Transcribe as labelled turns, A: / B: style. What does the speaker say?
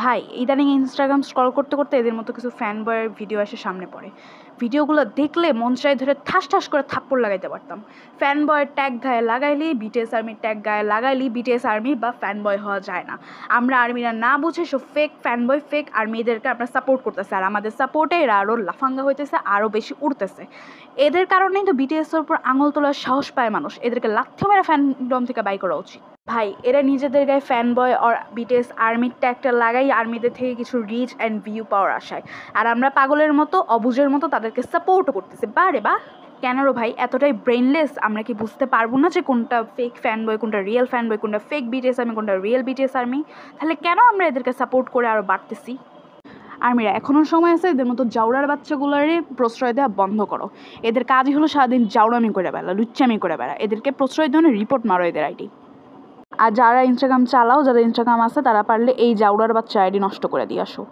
A: ভাই ইদানিং Instagram scroll করতে করতে এদের মতো কিছু ফ্যান বয়ের ভিডিও এসে সামনে পড়ে। ভিডিওগুলো দেখলে মন চায় ধরে ঠাস ঠাস করে থাপ্পড় লাগাইতে পারতাম। ফ্যান বয়ের ট্যাগ গায়ে লাগাইলি বিটিএস আর্মির ট্যাগ গায়ে লাগাইলি বিটিএস আর্মি বা ফ্যান বয় হওয়া যায় না। আমরা আর্মিরা না বুঝে সব ফেক ফ্যান বয় ফেক আর্মিদেরকে আমরা সাপোর্ট করতেছে, আর আমাদের সাপোর্টে এরা আরও লাফাঙ্গা হইতেছে, আরও বেশি উঠতেছে। এদের কারণেই তো বিটিএসের উপর আঙুল তোলার সাহস পায় মানুষ। এদেরকে লাথি মেরে ফ্যানডম থেকে বাই করা উচিত। ভাই এরা নিজেদের গায়ে ফ্যান বয় আর বিটিএস আর্মির ট্যাগটা লাগাই আর্মিদের থেকে কিছু রিচ অ্যান্ড ভিউ পাওয়ার আশায়, আর আমরা পাগলের মতো অবুঝের মতো তাদেরকে সাপোর্টও করতেছি। বারে বা কেন রে ভাই এতটাই ব্রেনলেস? আমরা কি বুঝতে পারবো না যে কোনটা ফেক ফ্যান বয়, কোনটা রিয়েল ফ্যান বয়, কোনটা ফেক বিটিএস আর্মি, কোনটা রিয়েল বিটিএস আর্মি? তাহলে কেন আমরা এদেরকে সাপোর্ট করে আরও বাড়তেছি? আর্মিরা এখনও সময় আছে, এদের মতো জাউরার বাচ্চাগুলারে প্রশ্রয় দেওয়া বন্ধ করো। এদের কাজই হলো সারাদিন জাউরামি করে বেড়া, লুচ্চামি করে বেড়া। এদেরকে প্রশ্রয় দেওয়ানো রিপোর্ট মারো এদের আইডি। আর যারা ইনস্টাগ্রাম চালাও, যাদের ইনস্টাগ্রাম আছে, তারা পারলে এই জাউরার বাচ্চা আইডি নষ্ট করে দিয়ে আসো।